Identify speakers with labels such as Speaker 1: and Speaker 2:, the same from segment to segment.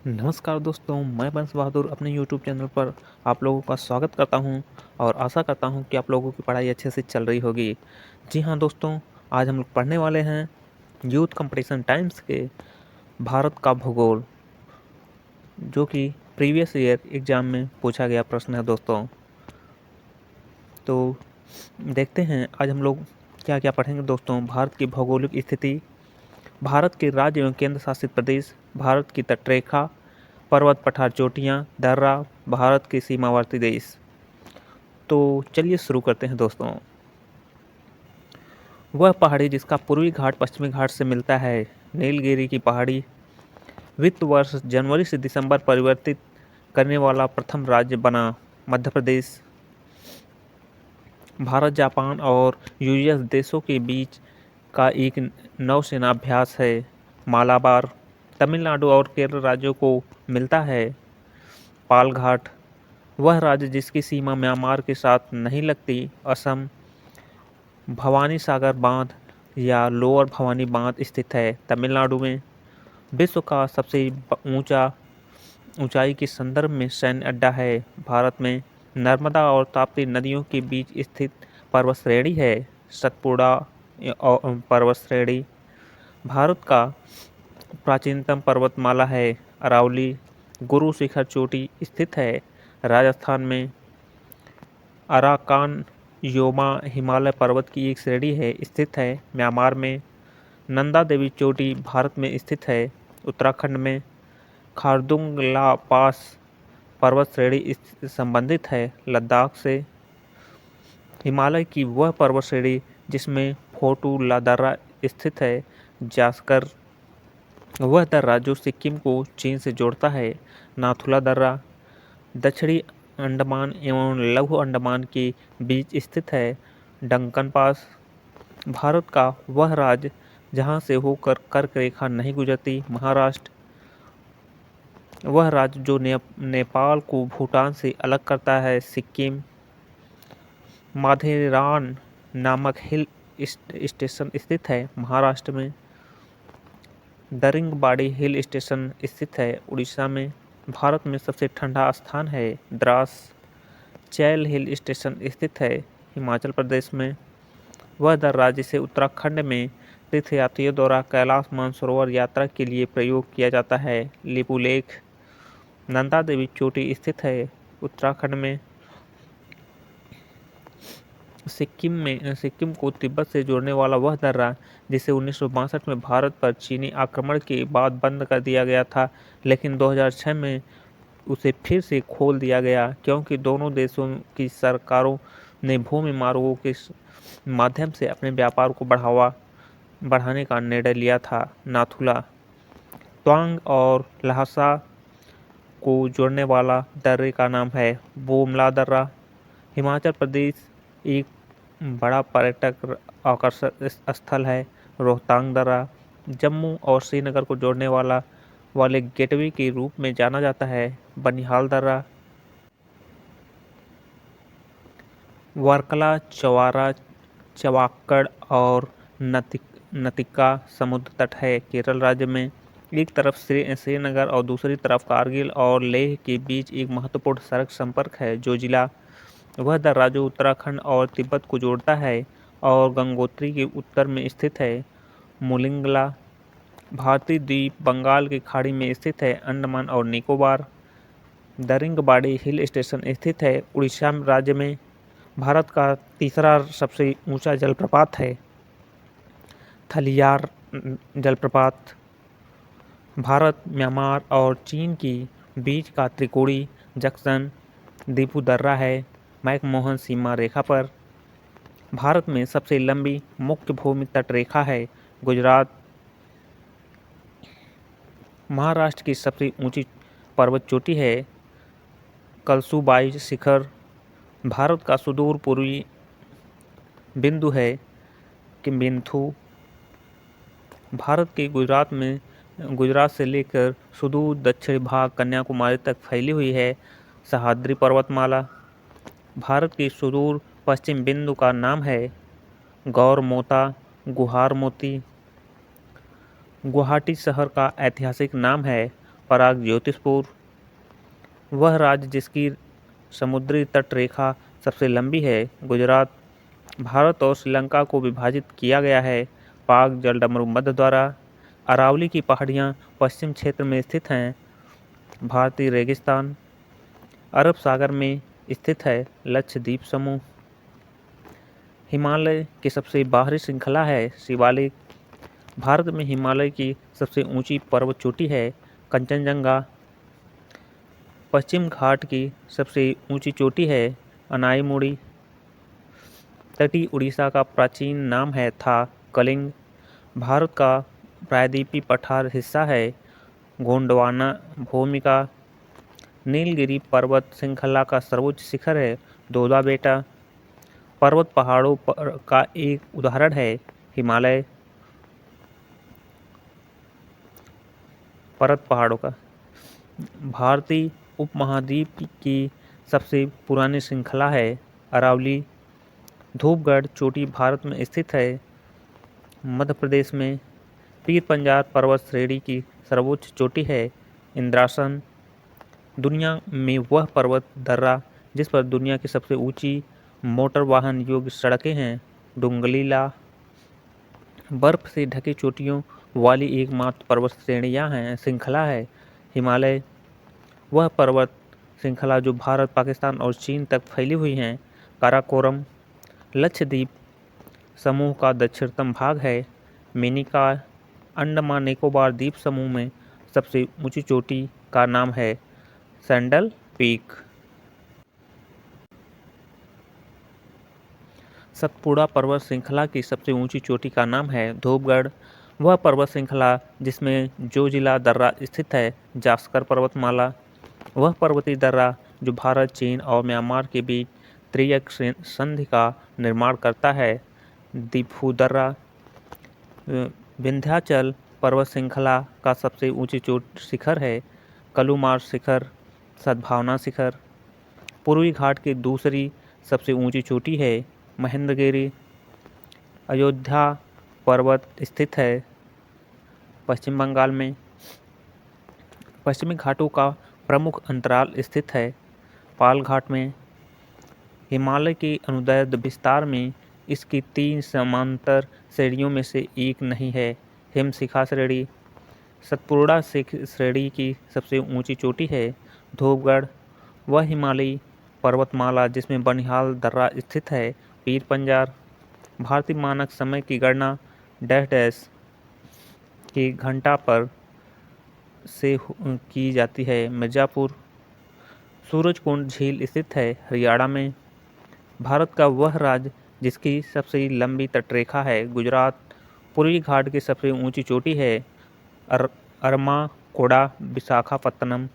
Speaker 1: नमस्कार दोस्तों, मैं बंश बहादुर अपने यूट्यूब चैनल पर आप लोगों का स्वागत करता हूं और आशा करता हूं कि आप लोगों की पढ़ाई अच्छे से चल रही होगी। जी हां दोस्तों, आज हम लोग पढ़ने वाले हैं यूथ कंपटीशन टाइम्स के भारत का भूगोल, जो कि प्रीवियस ईयर एग्जाम में पूछा गया प्रश्न है दोस्तों। तो देखते हैं आज हम लोग क्या क्या पढ़ेंगे दोस्तों। भारत की भौगोलिक स्थिति, भारत के राज्य एवं केंद्र शासित प्रदेश, भारत की तटरेखा, पर्वत पठार चोटियाँ, दर्रा, भारत के सीमावर्ती देश। तो चलिए शुरू करते हैं दोस्तों। वह पहाड़ी जिसका पूर्वी घाट पश्चिमी घाट से मिलता है, नीलगिरी की पहाड़ी। वित्त वर्ष जनवरी से दिसंबर परिवर्तित करने वाला प्रथम राज्य बना, मध्य प्रदेश। भारत जापान और यूएस देशों के बीच का एक नौसेना अभ्यास है, मालाबार। तमिलनाडु और केरल राज्यों को मिलता है, पालघाट। वह राज्य जिसकी सीमा म्यांमार के साथ नहीं लगती, असम। भवानी सागर बांध या लोअर भवानी बांध स्थित है, तमिलनाडु में। विश्व का सबसे ऊंचाई के संदर्भ में सैन्य अड्डा है, भारत में। नर्मदा और ताप्ती नदियों के बीच स्थित पर्वत श्रेणी है, सतपुड़ा पर्वत श्रेणी। भारत का प्राचीनतम पर्वतमाला है, अरावली। गुरु शिखर चोटी स्थित है, राजस्थान में। अराकान योमा हिमालय पर्वत की एक श्रेणी है, स्थित है म्यांमार में। नंदा देवी चोटी भारत में स्थित है, उत्तराखंड में। खारदुंग ला पास पर्वत श्रेणी संबंधित है लद्दाख से। हिमालय की वह पर्वत श्रेणी जिसमें फोटू ला दर्रा स्थित है, जास्कर। वह दर्रा जो सिक्किम को चीन से जोड़ता है, नाथुला दर्रा। दक्षिणी अंडमान एवं लघु अंडमान के बीच स्थित है, डंकन पास। भारत का वह राज्य जहां से होकर कर्क रेखा नहीं गुजरती, महाराष्ट्र। वह राज्य जो नेपाल को भूटान से अलग करता है, सिक्किम। माथेरान नामक हिल स्टेशन स्थित है, महाराष्ट्र में। दरिंगबाड़ी हिल स्टेशन स्थित है, उड़ीसा में। भारत में सबसे ठंडा स्थान है, द्रास। चैल हिल स्टेशन स्थित है, हिमाचल प्रदेश में। वह दर्रा जिसे उत्तराखंड में तीर्थयात्रियों द्वारा कैलाश मानसरोवर यात्रा के लिए प्रयोग किया जाता है, लिपुलेख। नंदा देवी चोटी स्थित है, उत्तराखंड में। सिक्किम को तिब्बत से जोड़ने वाला वह दर्रा जिसे 1962 में भारत पर चीनी आक्रमण के बाद बंद कर दिया गया था, लेकिन 2006 में उसे फिर से खोल दिया गया क्योंकि दोनों देशों की सरकारों ने भूमि मार्गों के माध्यम से अपने व्यापार को बढ़ाने का निर्णय लिया था, नाथुला। तवांग और लहासा को जोड़ने वाला दर्रे का नाम है, बोमला दर्रा। हिमाचल प्रदेश एक बड़ा पर्यटक आकर्षक स्थल है, रोहतांग दर्रा। जम्मू और श्रीनगर को जोड़ने वाले गेटवे के रूप में जाना जाता है, बनिहाल दर्रा। वर्कला, चवारा, चवाक्कड़ और नतिका समुद्र तट है, केरल राज्य में। एक तरफ श्रीनगर और दूसरी तरफ कारगिल और लेह के बीच एक महत्वपूर्ण सड़क संपर्क है, जोजिला। वह दर्रा जो उत्तराखंड और तिब्बत को जोड़ता है और गंगोत्री के उत्तर में स्थित है, मुलिंगला। भारतीय द्वीप बंगाल की खाड़ी में स्थित है, अंडमान और निकोबार। दरिंगबाड़ी हिल स्टेशन स्थित है, उड़ीसा राज्य में। भारत का तीसरा सबसे ऊंचा जलप्रपात है, थलियार जलप्रपात। भारत, म्यांमार और चीन के बीच का त्रिकोणीय जंक्शन दीपू दर्रा है, मैकमोहन सीमा रेखा पर। भारत में सबसे लंबी मुख्य भूमि तट रेखा है, गुजरात। महाराष्ट्र की सबसे ऊंची पर्वत चोटी है, कलसुबाई शिखर। भारत का सुदूर पूर्वी बिंदु है, किम्बिंथु। भारत के गुजरात से लेकर सुदूर दक्षिणी भाग कन्याकुमारी तक फैली हुई है, सह्याद्री पर्वतमाला। भारत के सुदूर पश्चिम बिंदु का नाम है, गौरमोता गुहार मोती। गुवाहाटी शहर का ऐतिहासिक नाम है, पराग ज्योतिषपुर। वह राज्य जिसकी समुद्री तट रेखा सबसे लंबी है। गुजरात। भारत और श्रीलंका को विभाजित किया गया है पाक जलडमरू मध्य द्वारा। अरावली की पहाड़ियाँ पश्चिम क्षेत्र में स्थित हैं। भारतीय रेगिस्तान। अरब सागर में स्थित है लक्षद्वीप समूह। हिमालय की सबसे बाहरी श्रृंखला है शिवालिक। भारत में हिमालय की सबसे ऊंची पर्वत चोटी है कंचनजंगा। पश्चिम घाट की सबसे ऊंची चोटी है अनाईमुड़ी। तटीय उड़ीसा का प्राचीन नाम था कलिंग। भारत का प्रायद्वीपीय पठार हिस्सा है गोंडवाना भूमिका। नीलगिरी पर्वत श्रृंखला का सर्वोच्च शिखर है दोदा बेटा। पर्वत पहाड़ों का एक उदाहरण है हिमालय। पर्वत पहाड़ों का भारतीय उपमहाद्वीप की सबसे पुरानी श्रृंखला है अरावली। धूपगढ़ चोटी भारत में स्थित है मध्य प्रदेश में। पीर पंजाल पर्वत श्रेणी की सर्वोच्च चोटी है इंद्रासन। दुनिया में वह पर्वत दर्रा जिस पर दुनिया की सबसे ऊंची मोटर वाहन योग्य सड़कें हैं डुंगलीला। बर्फ से ढकी चोटियों वाली एकमात्र पर्वत श्रेणियां हैं श्रृंखला है हिमालय। वह पर्वत श्रृंखला जो भारत पाकिस्तान और चीन तक फैली हुई हैं काराकोरम। लक्षद्वीप समूह का दक्षिणतम भाग है मेनिका। अंडमान निकोबार द्वीप समूह में सबसे ऊंची चोटी का नाम है सैंडल पीक। सतपुड़ा पर्वत श्रृंखला की सबसे ऊंची चोटी का नाम है धूपगढ़। वह पर्वत श्रृंखला जिसमें जोजिला दर्रा स्थित है जास्कर पर्वतमाला। वह पर्वतीय दर्रा जो भारत चीन और म्यांमार के बीच त्रियक संधि का निर्माण करता है दिफू दर्रा। विंध्याचल पर्वत श्रृंखला का सबसे ऊंची शिखर है कलुमार शिखर सद्भावना शिखर। पूर्वी घाट की दूसरी सबसे ऊंची चोटी है महेंद्रगिरी। अयोध्या पर्वत स्थित है पश्चिम बंगाल में। पश्चिमी घाटों का प्रमुख अंतराल स्थित है पाल घाट में। हिमालय के अनुदैर्ध्य विस्तार में इसकी 3 समांतर श्रेणियों में से एक नहीं है हिमशिखा श्रेणी। सतपुड़ा श्रेणी की सबसे ऊंची चोटी है धूपगढ़। वह हिमालयी पर्वतमाला जिसमें बनिहाल दर्रा स्थित है पीर पंजाल। भारतीय मानक समय की गणना डैश की घंटा पर से की जाती है मिर्जापुर। सूरजकुंड झील स्थित है हरियाणा में। भारत का वह राज्य जिसकी सबसे लंबी तटरेखा है गुजरात। पूर्वी घाट की सबसे ऊंची चोटी है अरमाकोड़ा विशाखापत्तनम।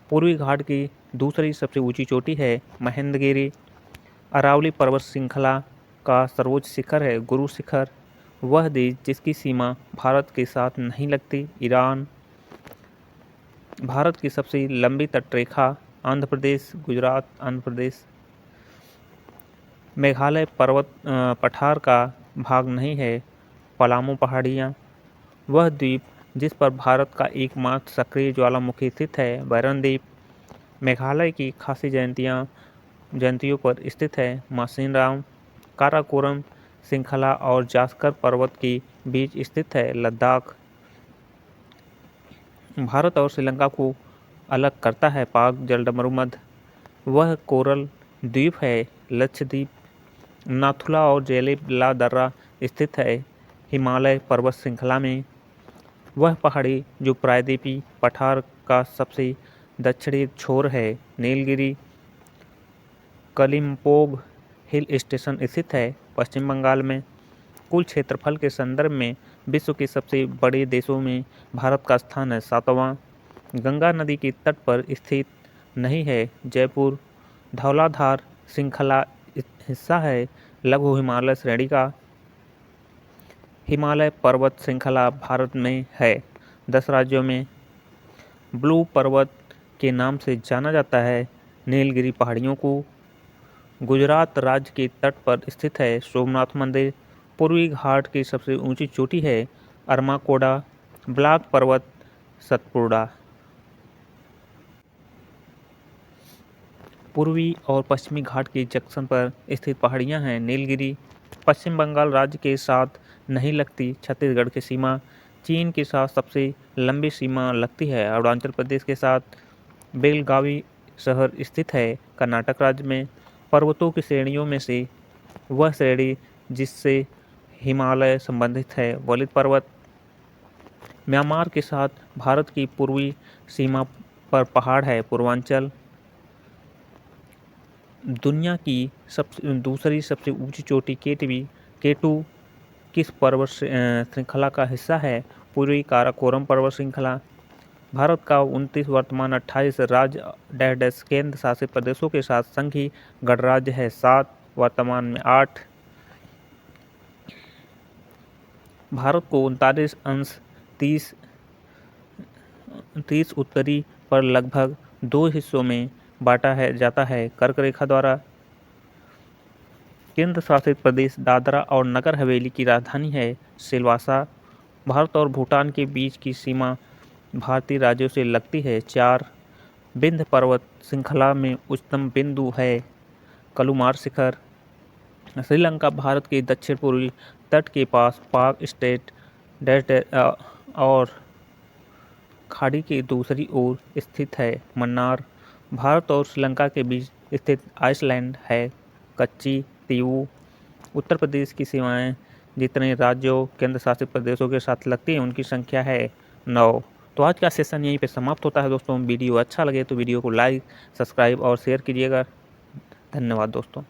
Speaker 1: पूर्वी घाट की दूसरी सबसे ऊंची चोटी है महेंद्रगिरी। अरावली पर्वत श्रृंखला का सर्वोच्च शिखर है गुरु शिखर। वह देश जिसकी सीमा भारत के साथ नहीं लगती ईरान। भारत की सबसे लंबी तटरेखा आंध्र प्रदेश गुजरात आंध्र प्रदेश। मेघालय पर्वत पठार का भाग नहीं है पलामू पहाड़ियाँ। वह द्वीप जिस पर भारत का एकमात्र सक्रिय ज्वालामुखी स्थित है बैरन द्वीप। मेघालय की खासी जयंतियों पर स्थित है मासिनराम। काराकोरम श्रृंखला और जास्कर पर्वत के बीच स्थित है लद्दाख। भारत और श्रीलंका को अलग करता है पाक जलडमरूमध्य। वह कोरल द्वीप है लक्षद्वीप। नाथुला और जेलिला दर्रा स्थित है हिमालय पर्वत श्रृंखला में। वह पहाड़ी जो प्रायद्वीपीय पठार का सबसे दक्षिणी छोर है नीलगिरी। कलिम्पोंग हिल स्टेशन स्थित है पश्चिम बंगाल में। कुल क्षेत्रफल के संदर्भ में विश्व के सबसे बड़े देशों में भारत का स्थान है 7वां। गंगा नदी के तट पर स्थित नहीं है जयपुर। धौलाधार श्रृंखला हिस्सा है लघु हिमालय श्रेणी का। हिमालय पर्वत श्रृंखला भारत में है 10 राज्यों में। ब्लू पर्वत के नाम से जाना जाता है नीलगिरी पहाड़ियों को। गुजरात राज्य के तट पर स्थित है सोमनाथ मंदिर। पूर्वी घाट की सबसे ऊंची चोटी है अरमाकोड़ा। ब्लैक पर्वत सतपुड़ा। पूर्वी और पश्चिमी घाट के जंक्शन पर स्थित पहाड़ियाँ हैं। नीलगिरी पश्चिम बंगाल राज्य के साथ नहीं लगती। छत्तीसगढ़ की सीमा चीन के साथ सबसे लंबी सीमा लगती है। अरुणाचल प्रदेश के साथ बेलगावी शहर स्थित है। कर्नाटक राज्य में पर्वतों की श्रेणियों में से वह श्रेणी जिससे हिमालय संबंधित है वलित पर्वत। म्यांमार के साथ भारत की पूर्वी सीमा पर पहाड़ है पूर्वांचल। दुनिया की दूसरी सबसे ऊंची चोटी केटू किस पर्वत श्रृंखला का हिस्सा है? पूर्वी काराकोरम पर्वत श्रृंखला। भारत का 29 वर्तमान 28 राज्य डैश केंद्र शासित प्रदेशों के साथ संघीय गणराज्य है। 7 वर्तमान में 8। भारत को 39 अंश 30 उत्तरी पर लगभग 2 हिस्सों में बांटा जाता है कर्क रेखा द्वारा। केंद्र शासित प्रदेश दादरा और नगर हवेली की राजधानी है सिलवासा। भारत और भूटान के बीच की सीमा भारतीय राज्यों से लगती है। 4 विंध्य पर्वत श्रृंखला में उच्चतम बिंदु है कलुमार शिखर। श्रीलंका भारत के दक्षिण पूर्वी तट के पास पाक स्टेट और खाड़ी के दूसरी ओर स्थित है। मन्नार भारत और श्रीलंका के बीच स्थित आइसलैंड है। कच्ची तीवू उत्तर प्रदेश की सीमाएं जितने राज्यों केंद्र शासित प्रदेशों के साथ लगती है उनकी संख्या है 9। तो आज का सेशन यहीं पे समाप्त होता है दोस्तों। वीडियो अच्छा लगे तो वीडियो को लाइक सब्सक्राइब और शेयर कीजिएगा। धन्यवाद दोस्तों।